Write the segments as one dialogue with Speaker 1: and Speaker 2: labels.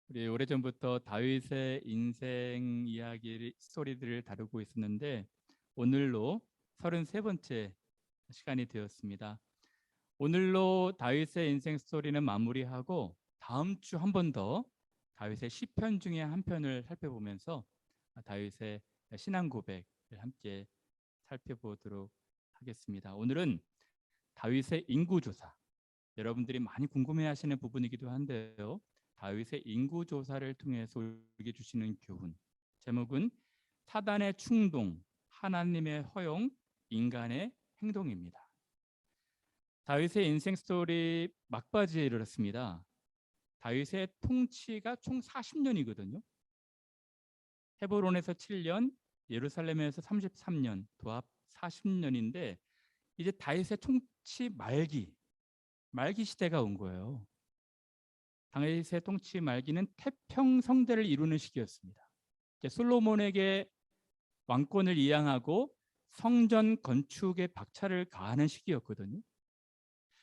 Speaker 1: 우리 오래전부터 다윗의 인생 이야기 스토리들을 다루고 있었는데 오늘로 33번째 시간이 되었습니다. 오늘로 다윗의 인생 스토리는 마무리하고 다음 주 한 번 더 다윗의 시편 중에 한 편을 살펴보면서 다윗의 신앙 고백을 함께 살펴보도록 하겠습니다. 오늘은 다윗의 인구조사, 여러분들이 많이 궁금해하시는 부분이기도 한데요. 다윗의 인구조사를 통해서 우리에게 주시는 교훈, 제목은 사단의 충동, 하나님의 허용, 인간의 행동입니다. 다윗의 인생 스토리 막바지에 이르렀습니다. 다윗의 통치가 총 40년이거든요. 헤브론에서 7년, 예루살렘에서 33년, 도합 40년인데 이제 다윗의 통치 말기 시대가 온 거예요. 다윗의 통치 말기는 태평성대를 이루는 시기였습니다. 솔로몬에게 왕권을 이양하고 성전 건축에 박차를 가하는 시기였거든요.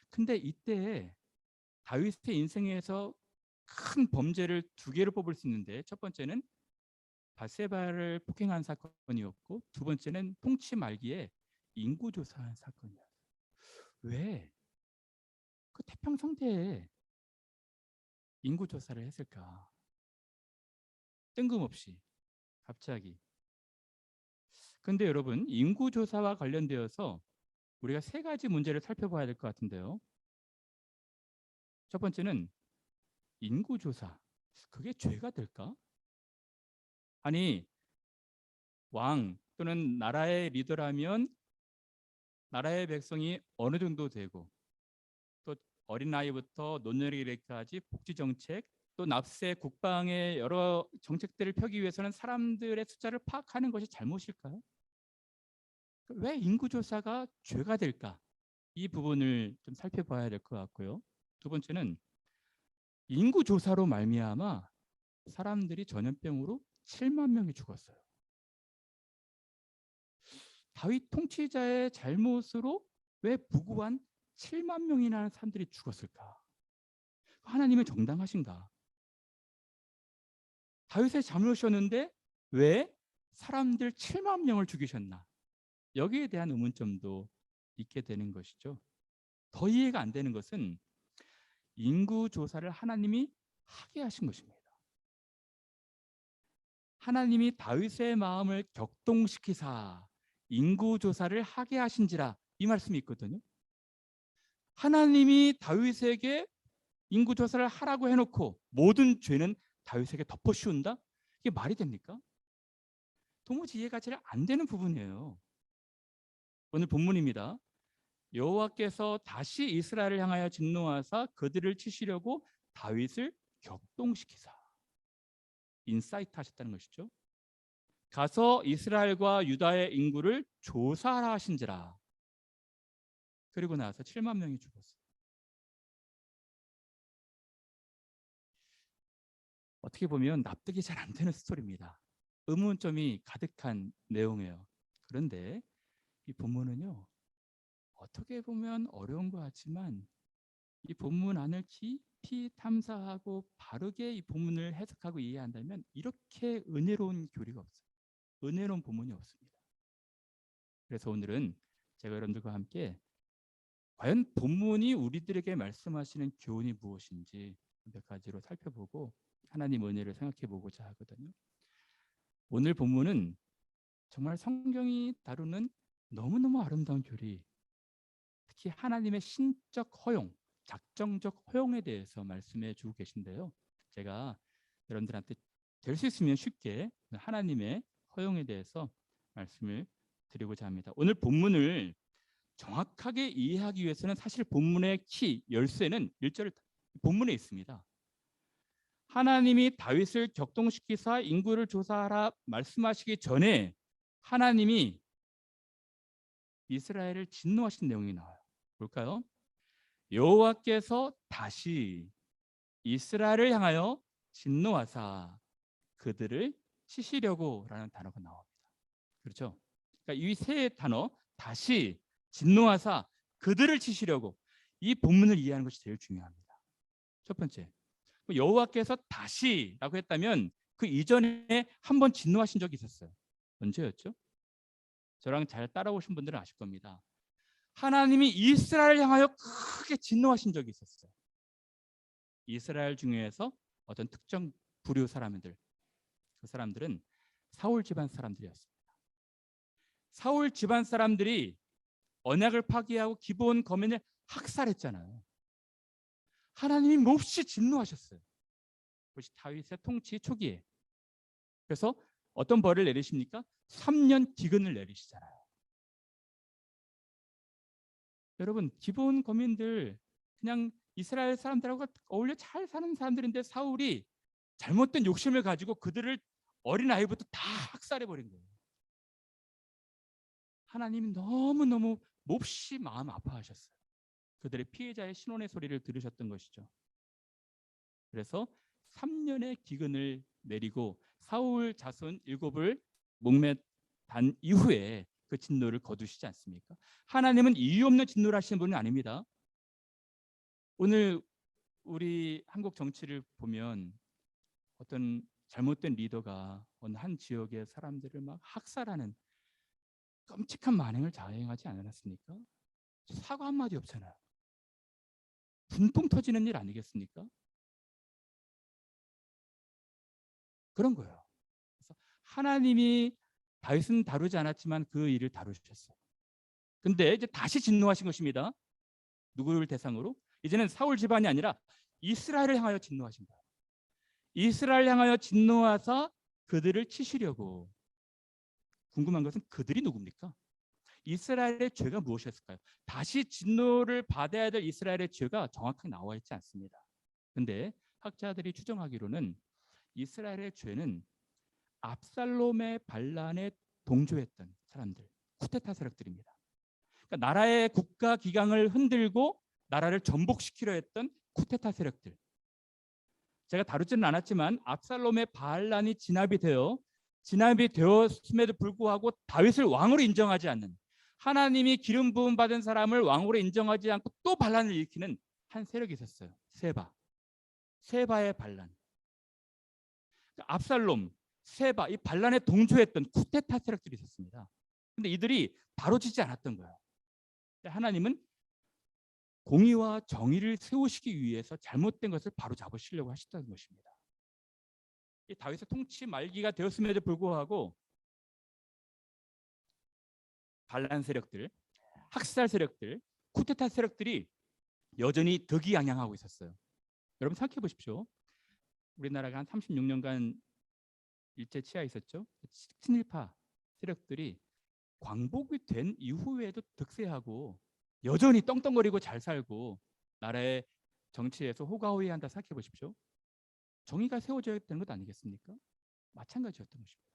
Speaker 1: 근데 이때 다윗의 인생에서 큰 범죄를 두 개로 뽑을 수 있는데, 첫 번째는 밧세바를 폭행한 사건이었고, 두 번째는 통치 말기에 인구조사한 사건이었어요. 왜 그 태평성대에 인구조사를 했을까? 뜬금없이 갑자기. 근데 여러분, 인구조사와 관련되어서 우리가 세 가지 문제를 살펴봐야 될 것 같은데요. 첫 번째는 인구조사, 그게 죄가 될까? 아니, 왕 또는 나라의 리더라면 나라의 백성이 어느 정도 되고, 또 어린아이부터 노년기까지 복지정책, 또 납세, 국방의 여러 정책들을 펴기 위해서는 사람들의 숫자를 파악하는 것이 잘못일까요? 왜 인구조사가 죄가 될까? 이 부분을 좀 살펴봐야 될 것 같고요. 두 번째는 인구조사로 말미암아 사람들이 전염병으로 7만 명이 죽었어요. 다윗 통치자의 잘못으로 왜 무고한 7만 명이나 사람들이 죽었을까? 하나님은 정당하신가? 다윗의 잘못이었는데 왜 사람들 7만 명을 죽이셨나? 여기에 대한 의문점도 있게 되는 것이죠. 더 이해가 안 되는 것은 인구조사를 하나님이 하게 하신 것입니다. 하나님이 다윗의 마음을 격동시키사 인구조사를 하게 하신지라, 이 말씀이 있거든요. 하나님이 다윗에게 인구조사를 하라고 해놓고 모든 죄는 다윗에게 덮어 씌운다? 이게 말이 됩니까? 도무지 이해가 잘 안 되는 부분이에요. 오늘 본문입니다. 여호와께서 다시 이스라엘을 향하여 진노하사 그들을 치시려고 다윗을 격동시키사, 인사이트 하셨다는 것이죠. 가서 이스라엘과 유다의 인구를 조사하라 하신지라. 그리고 나서 7만 명이 죽었어요. 어떻게 보면 납득이 잘 안 되는 스토리입니다. 의문점이 가득한 내용이에요. 그런데 이 본문은요, 어떻게 보면 어려운 것 같지만 이 본문 안을 깊이 탐사하고 바르게 이 본문을 해석하고 이해한다면 이렇게 은혜로운 교리가 없어요. 은혜로운 본문이 없습니다. 그래서 오늘은 제가 여러분들과 함께 과연 본문이 우리들에게 말씀하시는 교훈이 무엇인지 몇 가지로 살펴보고 하나님 은혜를 생각해 보고자 하거든요. 오늘 본문은 정말 성경이 다루는 너무너무 아름다운 교리, 특히 하나님의 신적 허용, 작정적 허용에 대해서 말씀해 주고 계신데요. 제가 여러분들한테 될 수 있으면 쉽게 하나님의 허용에 대해서 말씀을 드리고자 합니다. 오늘 본문을 정확하게 이해하기 위해서는 사실 본문의 키, 열쇠는 1절 본문에 있습니다. 하나님이 다윗을 격동시키사 인구를 조사하라 말씀하시기 전에 하나님이 이스라엘을 진노하신 내용이 나와요. 볼까요? 여호와께서 다시 이스라엘을 향하여 진노하사 그들을 치시려고 라는 단어가 나옵니다. 그렇죠? 그러니까 이 세 단어, 다시, 진노하사 그들을 치시려고, 이 본문을 이해하는 것이 제일 중요합니다. 첫 번째, 여호와께서 다시라고 했다면 그 이전에 한 번 진노하신 적이 있었어요. 언제였죠? 저랑 잘 따라오신 분들은 아실 겁니다. 하나님이 이스라엘을 향하여 크게 진노하신 적이 있었어요. 이스라엘 중에서 어떤 특정 부류 사람들, 그 사람들은 사울 집안 사람들이었습니다. 사울 집안 사람들이 언약을 파기하고 기브온 거민을 학살했잖아요. 하나님이 몹시 진노하셨어요. 그것이 다윗의 통치 초기에. 그래서 어떤 벌을 내리십니까? 3년 기근을 내리시잖아요. 여러분, 기브온 거민들 그냥 이스라엘 사람들하고 어울려 잘 사는 사람들인데 사울이 잘못된 욕심을 가지고 그들을 어린아이부터 다 학살해버린 거예요. 하나님이 너무너무 몹시 마음 아파하셨어요. 그들의 피해자의 신원의 소리를 들으셨던 것이죠. 그래서 3년의 기근을 내리고 사울 자손 7을 목매단 이후에 그 진노를 거두시지 않습니까? 하나님은 이유 없는 진노를 하시는 분은 아닙니다. 오늘 우리 한국 정치를 보면 어떤 잘못된 리더가 어느 한 지역의 사람들을 막 학살하는 끔찍한 만행을 자행하지 않았습니까? 사과 한마디 없잖아요. 분통 터지는 일 아니겠습니까? 그런 거예요. 그래서 하나님이 다윗은 다루지 않았지만 그 일을 다루셨어요. 근데 이제 다시 진노하신 것입니다. 누구를 대상으로? 이제는 사울 집안이 아니라 이스라엘을 향하여 진노하신 거예요. 이스라엘 향하여 진노하사 그들을 치시려고. 궁금한 것은 그들이 누굽니까? 이스라엘의 죄가 무엇이었을까요? 다시 진노를 받아야 될 이스라엘의 죄가 정확하게 나와 있지 않습니다. 근데 학자들이 추정하기로는 이스라엘의 죄는 압살롬의 반란에 동조했던 사람들, 쿠데타 세력들입니다. 그러니까 나라의 국가 기강을 흔들고 나라를 전복시키려 했던 쿠데타 세력들. 제가 다루지는 않았지만 압살롬의 반란이 진압이 되었음에도 불구하고 다윗을 왕으로 인정하지 않는, 하나님이 기름 부음 받은 사람을 왕으로 인정하지 않고 또 반란을 일으키는 한 세력이 있었어요. 세바의 반란. 압살롬, 세바, 이 반란에 동조했던 쿠데타 세력들이 있었습니다. 근데 이들이 다뤄지지 않았던 거예요. 하나님은 공의와 정의를 세우시기 위해서 잘못된 것을 바로 잡으시려고 하셨다는 것입니다. 이 다윗의 통치 말기가 되었음에도 불구하고 반란 세력들, 학살 세력들, 쿠데타 세력들이 여전히 득이양양하고 있었어요. 여러분 생각해 보십시오. 우리나라가 한 36년간 일제 치하에 있었죠. 친일파 세력들이 광복이 된 이후에도 득세하고 여전히 떵떵거리고 잘 살고 나라의 정치에서 호가호위한다 생각해 보십시오. 정의가 세워져야 되는 것 아니겠습니까? 마찬가지였던 것입니다.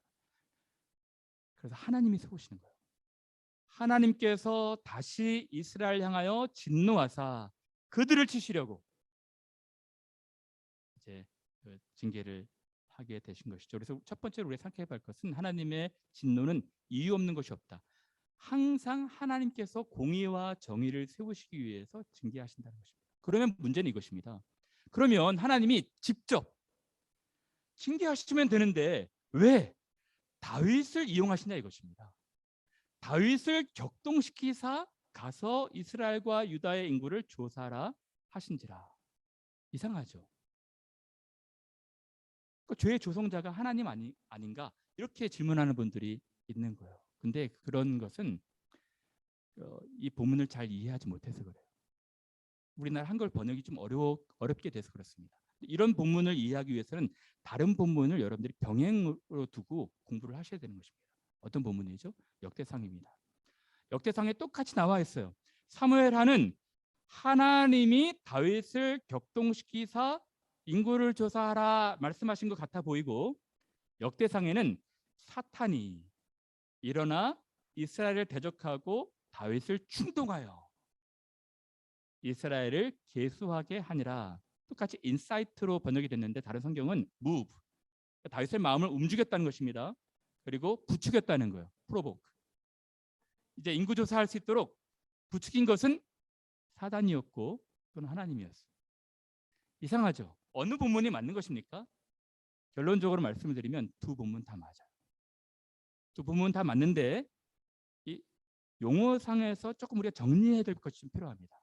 Speaker 1: 그래서 하나님이 세우시는 거예요. 하나님께서 다시 이스라엘 향하여 진노하사 그들을 치시려고 이제 그 징계를 하게 되신 것이죠. 그래서 첫 번째로 우리가 생각해 볼 것은 하나님의 진노는 이유 없는 것이 없다. 항상 하나님께서 공의와 정의를 세우시기 위해서 징계하신다는 것입니다. 그러면 문제는 이것입니다. 그러면 하나님이 직접 징계하시면 되는데 왜 다윗을 이용하시냐 이것입니다. 다윗을 격동시키사 가서 이스라엘과 유다의 인구를 조사하라 하신지라. 이상하죠. 죄의 조성자가 하나님 아닌가 이렇게 질문하는 분들이 있는 거예요. 근데 그런 것은 이 본문을 잘 이해하지 못해서 그래요. 우리나라 한글 번역이 좀 어렵게 돼서 그렇습니다. 이런 본문을 이해하기 위해서는 다른 본문을 여러분들이 병행으로 두고 공부를 하셔야 되는 것입니다. 어떤 본문이죠? 역대상입니다. 역대상에 똑같이 나와 있어요. 사무엘하는 하나님이 다윗을 격동시키사 인구를 조사하라 말씀하신 것 같아 보이고, 역대상에는 사탄이 일어나 이스라엘을 대적하고 다윗을 충동하여 이스라엘을 계수하게 하니라. 똑같이 인사이트로 번역이 됐는데 다른 성경은 move, 다윗의 마음을 움직였다는 것입니다. 그리고 부추겼다는 거예요. provoke. 이제 인구 조사할 수 있도록 부추긴 것은 사단이었고 또는 하나님이었어요. 이상하죠? 어느 본문이 맞는 것입니까? 결론적으로 말씀을 드리면 두 본문 다 맞아요. 두 본문 다 맞는데 이 용어상에서 조금 우리가 정리해야 될 것이 좀 필요합니다.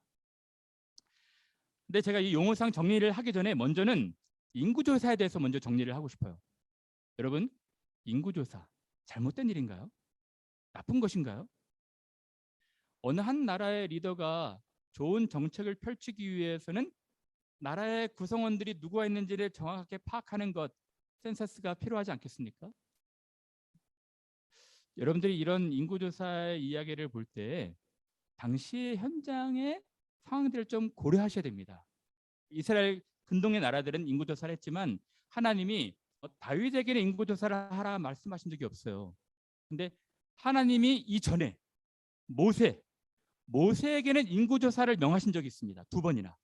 Speaker 1: 근데 제가 이 용어상 정리를 하기 전에 먼저는 인구조사에 대해서 먼저 정리를 하고 싶어요. 여러분, 인구조사 잘못된 일인가요? 나쁜 것인가요? 어느 한 나라의 리더가 좋은 정책을 펼치기 위해서는 나라의 구성원들이 누가 있는지를 정확하게 파악하는 것, 센서스가 필요하지 않겠습니까? 여러분들이 이런 인구조사의 이야기를 볼 때 당시 현장의 상황들을 좀 고려하셔야 됩니다. 이스라엘 근동의 나라들은 인구조사를 했지만 하나님이 다윗에게는 인구조사를 하라 말씀하신 적이 없어요. 근데 하나님이 이전에 모세에게는 인구조사를 명하신 적이 있습니다. 두 번이나.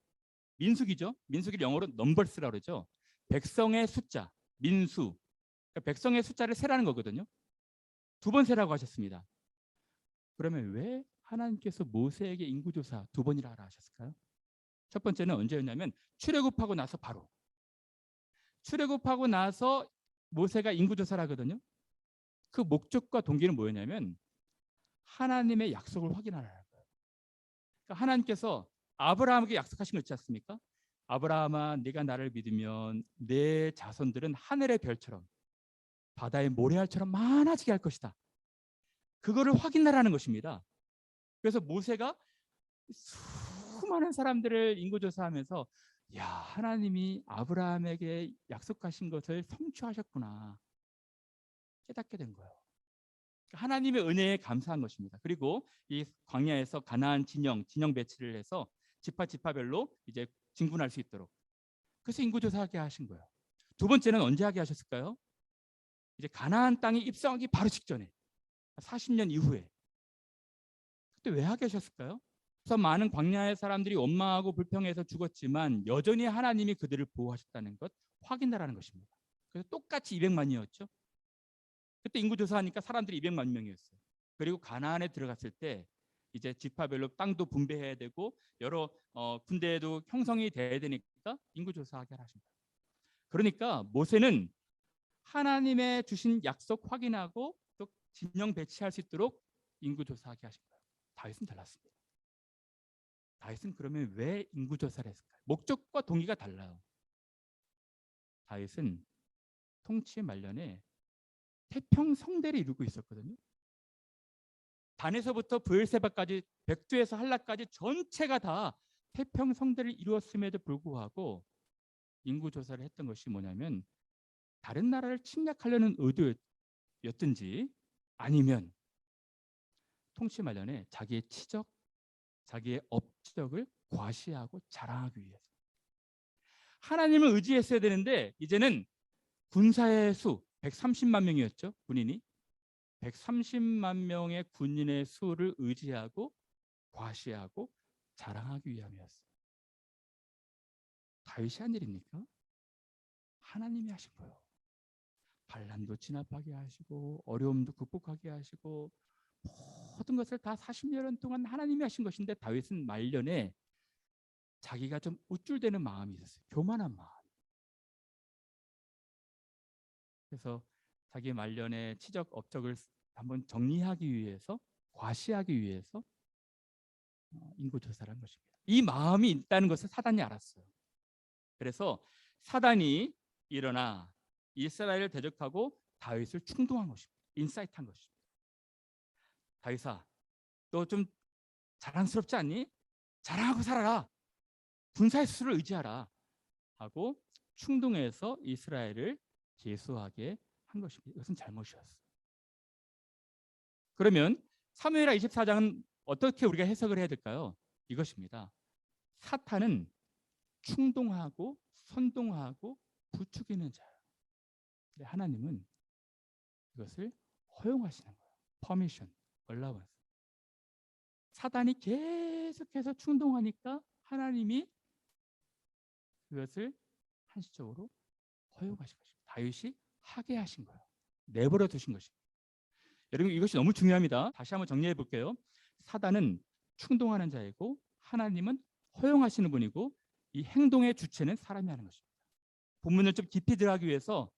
Speaker 1: 민수기죠. 민수기를 영어로 넘버스라고 그러죠. 백성의 숫자, 민수. 그러니까 백성의 숫자를 세라는 거거든요. 두 번 세라고 하셨습니다. 그러면 왜 하나님께서 모세에게 인구조사 두 번이나 하라 하셨을까요? 첫 번째는 언제였냐면 출애굽하고 나서 바로. 출애굽하고 나서 모세가 인구조사를 하거든요. 그 목적과 동기는 뭐였냐면 하나님의 약속을 확인하라는 거예요. 그러니까 하나님께서 아브라함에게 약속하신 거 있지 않습니까? 아브라함아, 네가 나를 믿으면 내 자손들은 하늘의 별처럼 바다의 모래알처럼 많아지게 할 것이다. 그거를 확인하라는 것입니다. 그래서 모세가 수많은 사람들을 인구조사하면서 야, 하나님이 아브라함에게 약속하신 것을 성취하셨구나 깨닫게 된 거예요. 하나님의 은혜에 감사한 것입니다. 그리고 이 광야에서 가나안 진영 배치를 해서 지파별로 이제 진군할 수 있도록. 그래서 인구조사하게 하신 거예요. 두 번째는 언제 하게 하셨을까요? 이제 가나안 땅에 입성하기 바로 직전에 40년 이후에. 그때 왜 하게 하셨을까요? 그래서 많은 광야의 사람들이 원망하고 불평해서 죽었지만 여전히 하나님이 그들을 보호하셨다는 것 확인하라는 것입니다. 그래서 똑같이 200만이었죠. 그때 인구조사하니까 사람들이 200만 명이었어요. 그리고 가나안에 들어갔을 때 이제 지파별로 땅도 분배해야 되고 여러 군대에도 형성이 돼야 되니까 인구조사하게 하신 거예요. 그러니까 모세는 하나님의 주신 약속 확인하고 또 진영 배치할 수 있도록 인구조사하게 하신 거예요. 다윗은 달랐습니다. 다윗은 그러면 왜 인구조사를 했을까요? 목적과 동기가 달라요. 다윗은 통치 말년에 태평성대를 이루고 있었거든요. 단에서부터 브엘세바까지 백두에서 할라까지 전체가 다 태평성대를 이루었음에도 불구하고 인구조사를 했던 것이 뭐냐면 다른 나라를 침략하려는 의도였든지 아니면 통치 말년에 자기의 치적, 자기의 업적을 과시하고 자랑하기 위해서. 하나님을 의지했어야 되는데 이제는 군사의 수 130만 명이었죠. 군인이. 130만 명의 군인의 수를 의지하고 과시하고 자랑하기 위함이었어요. 다윗이 한 일입니까? 하나님이 하신 거예요. 반란도 진압하게 하시고 어려움도 극복하게 하시고 모든 것을 다 40년 동안 하나님이 하신 것인데 다윗은 말년에 자기가 좀 우쭐대는 마음이 있었어요. 교만한 마음. 그래서 자기 말년의 치적 업적을 한번 정리하기 위해서 과시하기 위해서 인구조사를 한 것입니다. 이 마음이 있다는 것을 사단이 알았어요. 그래서 사단이 일어나 이스라엘을 대적하고 다윗을 충동한 것입니다. 인사이트한 것입니다. 다윗아, 너 좀 자랑스럽지 않니? 자랑하고 살아라. 군사의 수를 의지하라 하고 충동해서 이스라엘을 계수하게 한 것입니다. 이것은 잘못이었어요. 그러면 사무엘하 24장은 어떻게 우리가 해석을 해야 될까요? 이것입니다. 사탄은 충동하고 선동하고 부추기는 자예요. 근데 하나님은 이것을 허용하시는 거예요. 퍼미션, allowance. 사단이 계속해서 충동하니까 하나님이 그것을 한시적으로 허용하신 것입니다. 다윗이 하게 하신 거예요. 내버려 두신 것입니다. 여러분 이것이 너무 중요합니다. 다시 한번 정리해 볼게요. 사단은 충동하는 자이고 하나님은 허용하시는 분이고 이 행동의 주체는 사람이 하는 것입니다. 본문을 좀 깊이 들어가기 위해서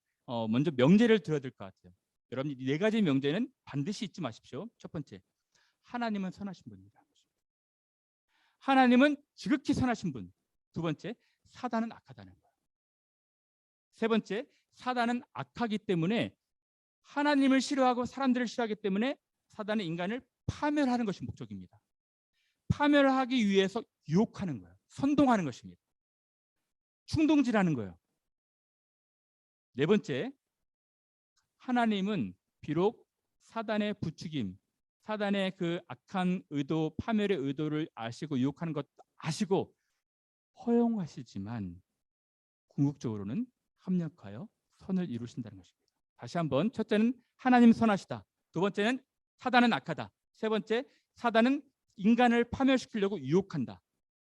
Speaker 1: 먼저 명제를 들어야 될 것 같아요. 여러분, 이 네 가지 명제는 반드시 잊지 마십시오. 첫 번째, 하나님은 선하신 분입니다. 하나님은 지극히 선하신 분. 두 번째, 사단은 악하다는 거예요. 세 번째, 사단은 악하기 때문에 하나님을 싫어하고 사람들을 싫어하기 때문에 사단은 인간을 파멸하는 것이 목적입니다. 파멸하기 위해서 유혹하는 거예요. 선동하는 것입니다. 충동질하는 거예요. 네 번째, 하나님은 비록 사단의 부추김, 사단의 그 악한 의도, 파멸의 의도를 아시고 유혹하는 것 아시고 허용하시지만 궁극적으로는 합력하여 선을 이루신다는 것입니다. 다시 한번, 첫째는 하나님 선하시다. 두 번째는 사단은 악하다. 세 번째, 사단은 인간을 파멸시키려고 유혹한다.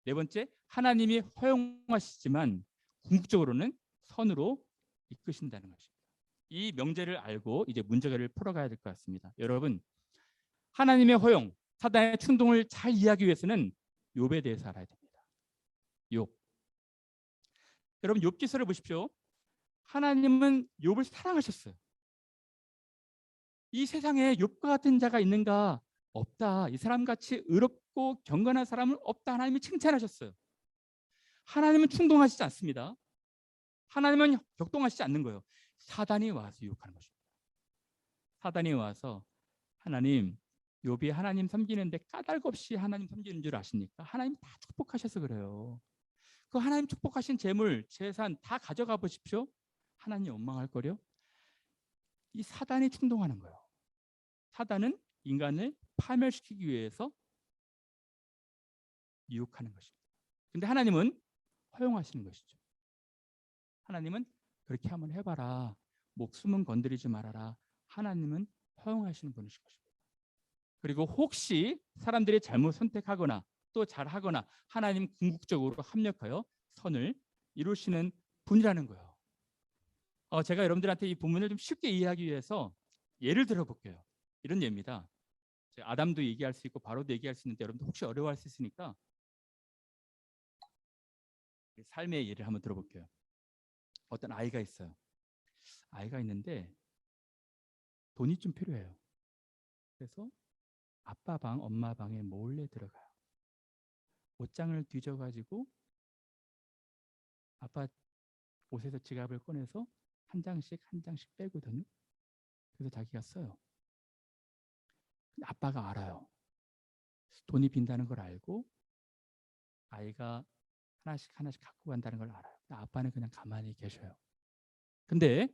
Speaker 1: 네 번째, 하나님이 허용하시지만 궁극적으로는 선으로 이끄신다는 것입니다. 이 명제를 알고 이제 문제를 풀어가야 될 것 같습니다. 여러분, 하나님의 허용, 사단의 충동을 잘 이해하기 위해서는 욥에 대해서 알아야 됩니다. 욥. 여러분, 욥기서를 보십시오. 하나님은 욥을 사랑하셨어요. 이 세상에 욥과 같은 자가 있는가? 없다. 이 사람같이 의롭고 경건한 사람은 없다. 하나님이 칭찬하셨어요. 하나님은 충동하시지 않습니다. 하나님은 격동하시지 않는 거예요. 사단이 와서 유혹하는 것입니다. 사단이 와서 하나님, 욥이 하나님 섬기는데 까닭 없이 하나님 섬기는 줄 아십니까? 하나님 다 축복하셔서 그래요. 그 하나님 축복하신 재물, 재산 다 가져가 보십시오. 하나님 원망할 거려? 이 사단이 충동하는 거예요. 사단은 인간을 파멸시키기 위해서 유혹하는 것입니다. 근데 하나님은 허용하시는 것이죠. 하나님은 그렇게 한번 해봐라. 목숨은 건드리지 말아라. 하나님은 허용하시는 분이신 것입니다. 그리고 혹시 사람들이 잘못 선택하거나 또 잘하거나 하나님 궁극적으로 합력하여 선을 이루시는 분이라는 거예요. 제가 여러분들한테 이 본문을 좀 쉽게 이해하기 위해서 예를 들어볼게요. 이런 예입니다. 아담도 얘기할 수 있고 바로도 얘기할 수 있는데 여러분들 혹시 어려워할 수 있으니까 삶의 예를 한번 들어볼게요. 어떤 아이가 있어요. 아이가 있는데 돈이 좀 필요해요. 그래서 아빠 방, 엄마 방에 몰래 들어가요. 옷장을 뒤져가지고 아빠 옷에서 지갑을 꺼내서 한 장씩 한 장씩 빼거든요. 그래서 자기가 써요. 근데 아빠가 알아요. 돈이 빈다는 걸 알고 아이가 하나씩 하나씩 갖고 간다는 걸 알아요. 아빠는 그냥 가만히 계셔요. 근데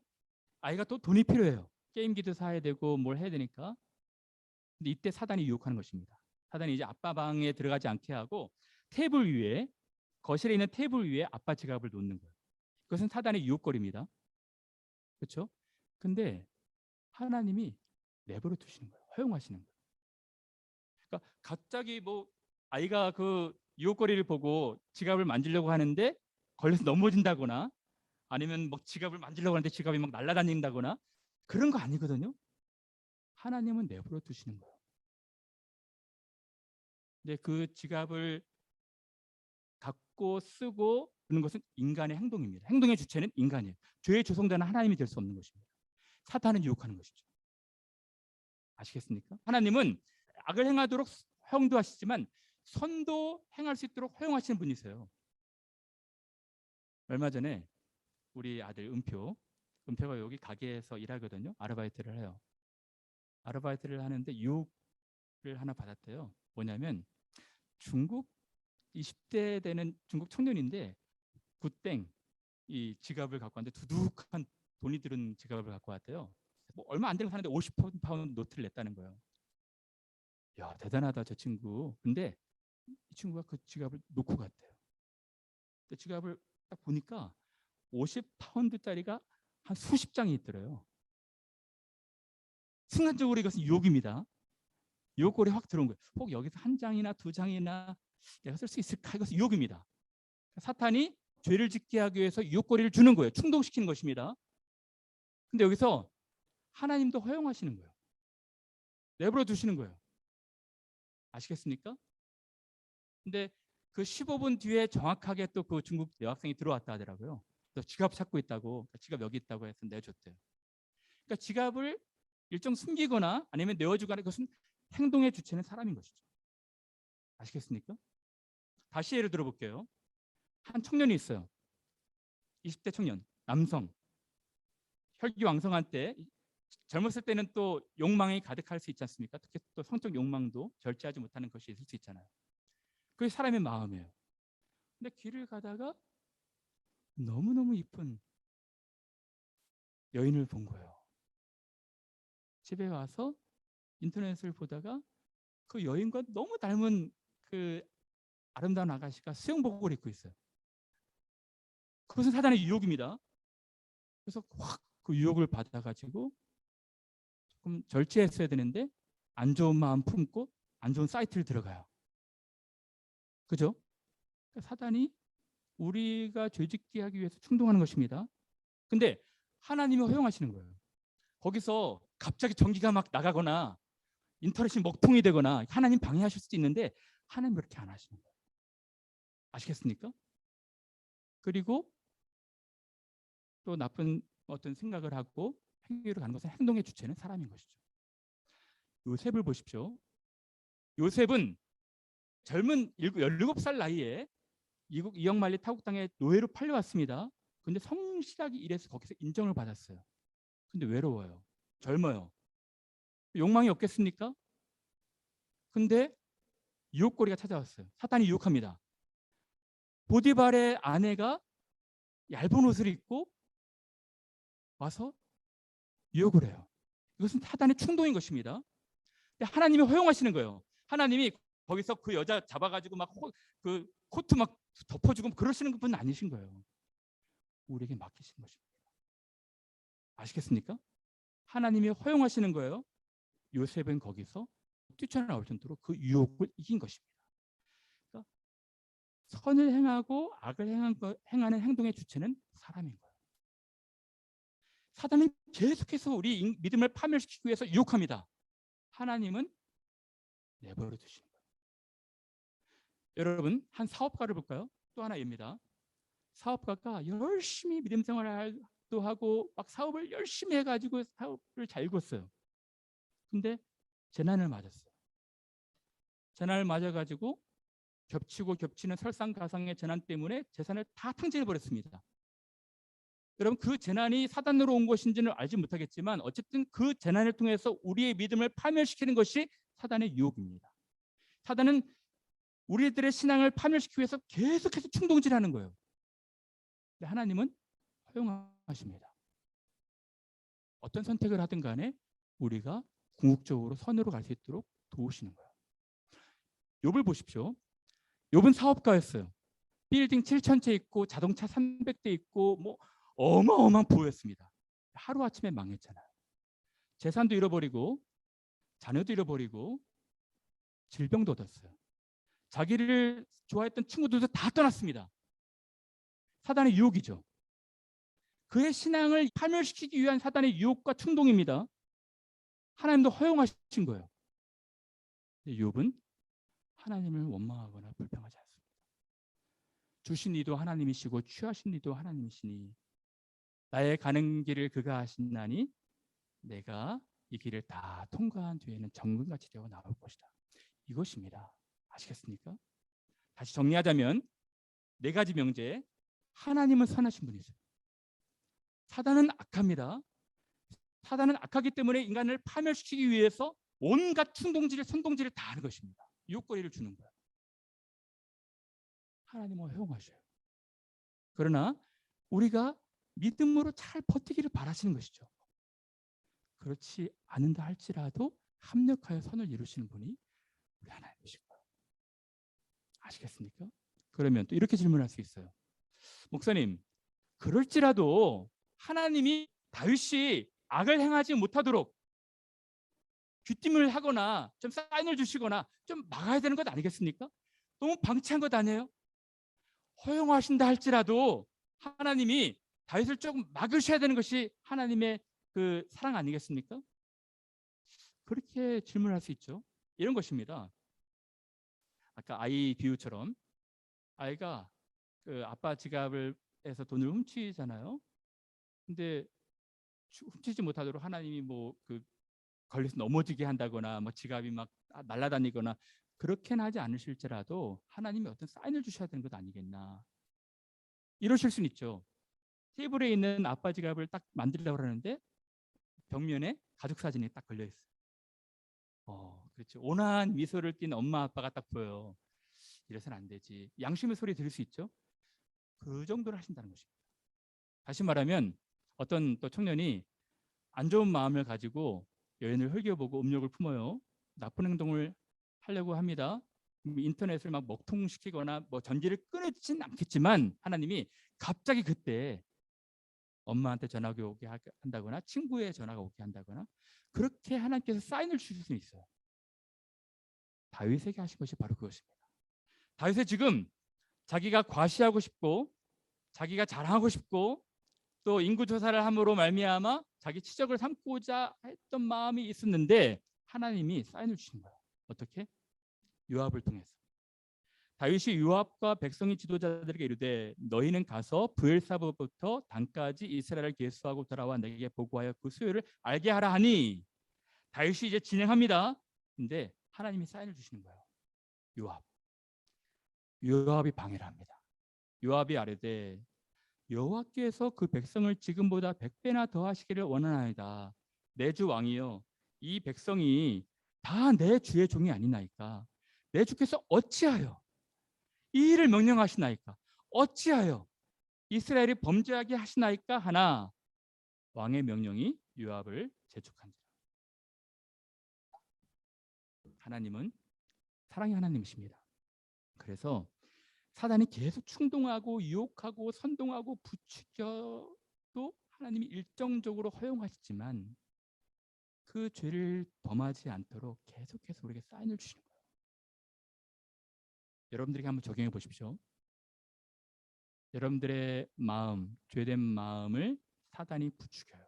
Speaker 1: 아이가 또 돈이 필요해요. 게임기도 사야 되고 뭘 해야 되니까. 근데 이때 사단이 유혹하는 것입니다. 사단이 이제 아빠 방에 들어가지 않게 하고 테이블 위에, 거실에 있는 테이블 위에 아빠 지갑을 놓는 거예요. 그것은 사단의 유혹거리입니다. 그렇죠? 근데 하나님이 내버려 두시는 거예요. 허용하시는 거예요. 그러니까 갑자기 뭐 아이가 그 유혹거리를 보고 지갑을 만지려고 하는데 걸려서 넘어진다거나 아니면 뭐 지갑을 만지려고 하는데 지갑이 막 날아다닌다거나 그런 거 아니거든요. 하나님은 내버려 두시는 거예요. 근데 그 지갑을 갖고 쓰고 그런 것은 인간의 행동입니다. 행동의 주체는 인간이에요. 죄의 조성자는 하나님이 될 수 없는 것입니다. 사탄은 유혹하는 것이죠. 아시겠습니까? 하나님은 악을 행하도록 허용도 하시지만 선도 행할 수 있도록 허용하시는 분이세요. 얼마 전에 우리 아들 은표가 여기 가게에서 일하거든요. 아르바이트를 해요. 아르바이트를 하는데 유혹을 하나 받았대요. 뭐냐면 중국 20대 되는 중국 청년인데 굿땡 이 지갑을 갖고 왔는데 두둑한 돈이 들은 지갑을 갖고 왔대요. 뭐 얼마 안 되는 거 사는데 50파운드 노트를 냈다는 거예요. 야, 대단하다 저 친구. 근데 이 친구가 그 지갑을 놓고 갔대요. 그 지갑을 딱 보니까 50파운드짜리가 한 수십 장이 있더래요. 순간적으로 이것은 유혹입니다. 유혹거리 확 들어온 거예요. 혹 여기서 한 장이나 두 장이나 내가 쓸 수 있을까? 이것은 유혹입니다. 사탄이 죄를 짓게 하기 위해서 유혹거리를 주는 거예요. 충동시키는 것입니다. 근데 여기서 하나님도 허용하시는 거예요. 내버려 두시는 거예요. 아시겠습니까? 근데 그 15분 뒤에 정확하게 또 그 중국 여학생이 들어왔다 하더라고요. 너 지갑 찾고 있다고, 지갑 여기 있다고 해서 내줬대요. 그러니까 지갑을 일정 숨기거나 아니면 내어주거나, 그것은 행동의 주체는 사람인 것이죠. 아시겠습니까? 다시 예를 들어볼게요. 한 청년이 있어요. 20대 청년, 남성. 혈기왕성한 때, 젊었을 때는 또 욕망이 가득할 수 있지 않습니까? 특히 또 성적 욕망도 절제하지 못하는 것이 있을 수 있잖아요. 그게 사람의 마음이에요. 근데 길을 가다가 너무너무 이쁜 여인을 본 거예요. 집에 와서 인터넷을 보다가 그 여인과 너무 닮은 그 아름다운 아가씨가 수영복을 입고 있어요. 그것은 사단의 유혹입니다. 그래서 확 그 유혹을 받아가지고 조금 절제했어야 되는데 안 좋은 마음 품고 안 좋은 사이트를 들어가요. 그죠? 그러니까 사단이 우리가 죄짓게 하기 위해서 충동하는 것입니다. 근데 하나님이 허용하시는 거예요. 거기서 갑자기 전기가 막 나가거나 인터넷이 먹통이 되거나 하나님 방해하실 수도 있는데 하나님 그렇게 안 하시는 거예요. 아시겠습니까? 그리고 또 나쁜 어떤 생각을 하고 행위로 가는 것은 행동의 주체는 사람인 것이죠. 요셉을 보십시오. 요셉은 젊은 17살 나이에 이억 만리 타국 땅에 노예로 팔려왔습니다. 근데 성실하게 일해서 거기서 인정을 받았어요. 근데 외로워요. 젊어요. 욕망이 없겠습니까? 근데 유혹거리가 찾아왔어요. 사탄이 유혹합니다. 보디발의 아내가 얇은 옷을 입고 와서 유혹을 해요. 이것은 사탄의 충동인 것입니다. 근데 하나님이 허용하시는 거예요. 하나님이 거기서 그 여자 잡아가지고 막 그 코트 막 덮어주고 그러시는 분 아니신 거예요. 우리에게 맡기신 것입니다. 아시겠습니까? 하나님이 허용하시는 거예요. 요셉은 거기서 뛰쳐나올 정도로 그 유혹을 이긴 것입니다. 그러니까 선을 행하고 악을 행하는 행동의 주체는 사람인 거예요. 사단은 계속해서 우리 믿음을 파멸시키기 위해서 유혹합니다. 하나님은 내버려 두시는 거예요. 여러분, 한 사업가를 볼까요? 또 하나 예입니다. 사업가가 열심히 믿음 생활도 하고 막 사업을 열심히 해가지고 사업을 잘 이뤘어요. 근데 재난을 맞았어요. 재난을 맞아가지고 겹치고 겹치는 설상가상의 재난 때문에 재산을 다 탕진해 버렸습니다. 여러분, 그 재난이 사단으로 온 것인지는 알지 못하겠지만 어쨌든 그 재난을 통해서 우리의 믿음을 파멸시키는 것이 사단의 유혹입니다. 사단은 우리들의 신앙을 파멸시키기 위해서 계속해서 충동질하는 거예요. 근데 하나님은 허용하십니다. 어떤 선택을 하든 간에 우리가 궁극적으로 선으로 갈 수 있도록 도우시는 거예요. 욥을 보십시오. 욥은 사업가였어요. 빌딩 7,000채 있고 자동차 300대 있고 뭐 어마어마한 부였습니다. 하루아침에 망했잖아요. 재산도 잃어버리고 자녀도 잃어버리고 질병도 얻었어요. 자기를 좋아했던 친구들도 다 떠났습니다. 사단의 유혹이죠. 그의 신앙을 파멸시키기 위한 사단의 유혹과 충동입니다. 하나님도 허용하신 거예요. 욥은 하나님을 원망하거나 불평하지 않습니다. 주신 이도 하나님이시고 취하신 이도 하나님이시니 나의 가는 길을 그가 하시나니 내가 이 길을 다 통과한 뒤에는 정금같이 되어 나올 것이다. 이것입니다. 아시겠습니까? 다시 정리하자면 네 가지 명제. 하나님은 선하신 분이세요. 사단은 악합니다. 사단은 악하기 때문에 인간을 파멸시키기 위해서 온갖 충동질을 선동질을 다 하는 것입니다. 유혹거리를 주는 거예요. 하나님은 허용하셔요. 그러나 우리가 믿음으로 잘 버티기를 바라시는 것이죠. 그렇지 않은다 할지라도 합력하여 선을 이루시는 분이 우리 하나님이실 거예요. 아시겠습니까? 그러면 또 이렇게 질문할 수 있어요. 목사님, 그럴지라도 하나님이 다윗이 악을 행하지 못하도록 귀띔을 하거나 좀 사인을 주시거나 좀 막아야 되는 것 아니겠습니까? 너무 방치한 것 아니에요? 허용하신다 할지라도 하나님이 다윗을 조금 막으셔야 되는 것이 하나님의 그 사랑 아니겠습니까? 그렇게 질문할 수 있죠. 이런 것입니다. 아까 아이 비유처럼 아이가 그 아빠 지갑을 돈을 훔치잖아요. 근데 훔치지 못하도록 하나님이 뭐 그 걸려서 넘어지게 한다거나 뭐 지갑이 막 날아다니거나 그렇게는 하지 않으실지라도 하나님이 어떤 사인을 주셔야 되는 것 아니겠나. 이러실 수는 있죠. 테이블에 있는 아빠 지갑을 딱 만들려고 하는데 벽면에 가족 사진이 딱 걸려 있어요. 그렇죠. 온화한 미소를 띤 엄마 아빠가 딱 보여요. 이래서는 안 되지. 양심의 소리 들을 수 있죠. 그 정도를 하신다는 것입니다. 다시 말하면 어떤 또 청년이 안 좋은 마음을 가지고 여인을 흘겨보고 음욕을 품어요. 나쁜 행동을 하려고 합니다. 인터넷을 막 먹통시키거나 뭐 전기를 끊지는 않겠지만 하나님이 갑자기 그때 엄마한테 전화가 오게 한다거나 친구의 전화가 오게 한다거나 그렇게 하나님께서 사인을 주실 수 있어요. 다윗에게 하신 것이 바로 그것입니다. 다윗은 지금 자기가 과시하고 싶고 자기가 자랑하고 싶고 또 인구조사를 함으로 말미암아 자기 치적을 삼고자 했던 마음이 있었는데 하나님이 사인을 주신 거예요. 어떻게? 요압을 통해서. 다윗이 요압과 백성의 지도자들에게 이르되 너희는 가서 브엘사부부터 단까지 이스라엘을 계수하고 돌아와 내게 보고하여 그 수요를 알게 하라 하니 다윗이 이제 진행합니다. 근데 하나님이 사인을 주시는 거예요. 요압이 방해를 합니다. 요압이 아뢰되 여호와께서 그 백성을 지금보다 100배나 더 하시기를 원하나이다. 내 주 왕이여 이 백성이 다 내 주의 종이 아니나이까. 내 주께서 어찌하여 이 일을 명령하시나이까. 어찌하여 이스라엘이 범죄하게 하시나이까 하나 왕의 명령이 요압을 재촉한지라. 하나님은 사랑의 하나님이십니다. 그래서 사단이 계속 충동하고 유혹하고 선동하고 부추겨도 하나님이 일정적으로 허용하시지만 그 죄를 범하지 않도록 계속해서 우리에게 사인을 주시는 거예요. 여러분들에게 한번 적용해 보십시오. 여러분들의 마음, 죄된 마음을 사단이 부추겨요.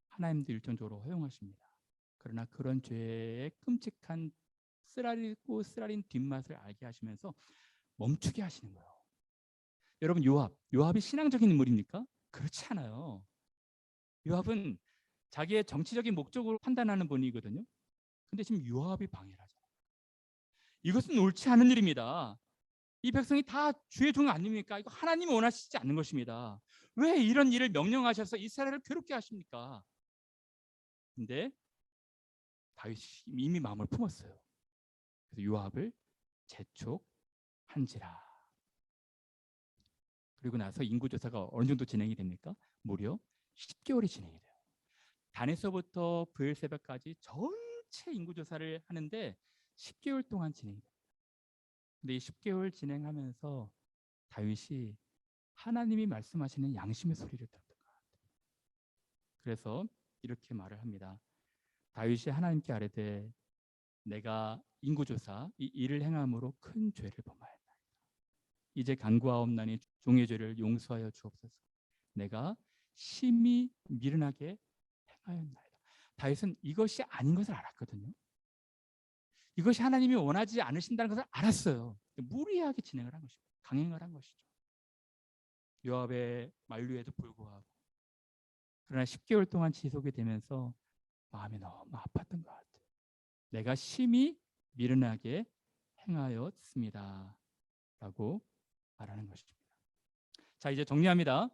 Speaker 1: 하나님도 일정적으로 허용하십니다. 그러나 그런 죄의 끔찍한 쓰라리고 쓰라린 뒷맛을 알게 하시면서 멈추게 하시는 거예요. 여러분 요압이 신앙적인 인물입니까? 그렇지 않아요. 요압은 자기의 정치적인 목적으로 판단하는 분이거든요. 근데 지금 요압이 방해를 하잖아요. 이것은 옳지 않은 일입니다. 이 백성이 다 주의 종 아닙니까? 이거 하나님이 원하시지 않는 것입니다. 왜 이런 일을 명령하셔서 이스라엘을 괴롭게 하십니까? 근데 다윗이 이미 마음을 품었어요. 그래서 요압을 재촉한지라. 그리고 나서 인구조사가 어느 정도 진행이 됩니까? 무려 10개월이 진행이 돼요. 단에서부터 브엘세바까지 전체 인구조사를 하는데 10개월 동안 진행이 됩니다. 근데 이 10개월 진행하면서 다윗이 하나님이 말씀하시는 양심의 소리를 듣는 것 같아요. 그래서 이렇게 말을 합니다. 다윗이 하나님께 아뢰되 내가 인구조사 이 일을 행함으로 큰 죄를 범하였나이다. 이제 간구하옵나니 종의 죄를 용서하여 주옵소서. 내가 심히 미련하게 행하였나이다. 다윗은 이것이 아닌 것을 알았거든요. 이것이 하나님이 원하지 않으신다는 것을 알았어요. 무리하게 진행을 한 것이죠. 강행을 한 것이죠. 요압의 만류에도 불구하고. 그러나 10개월 동안 지속이 되면서 마음이 너무 아팠던 것 같아요. 내가 심히 미련하게 행하였습니다. 라고 말하는 것입니다. 자, 이제 정리합니다.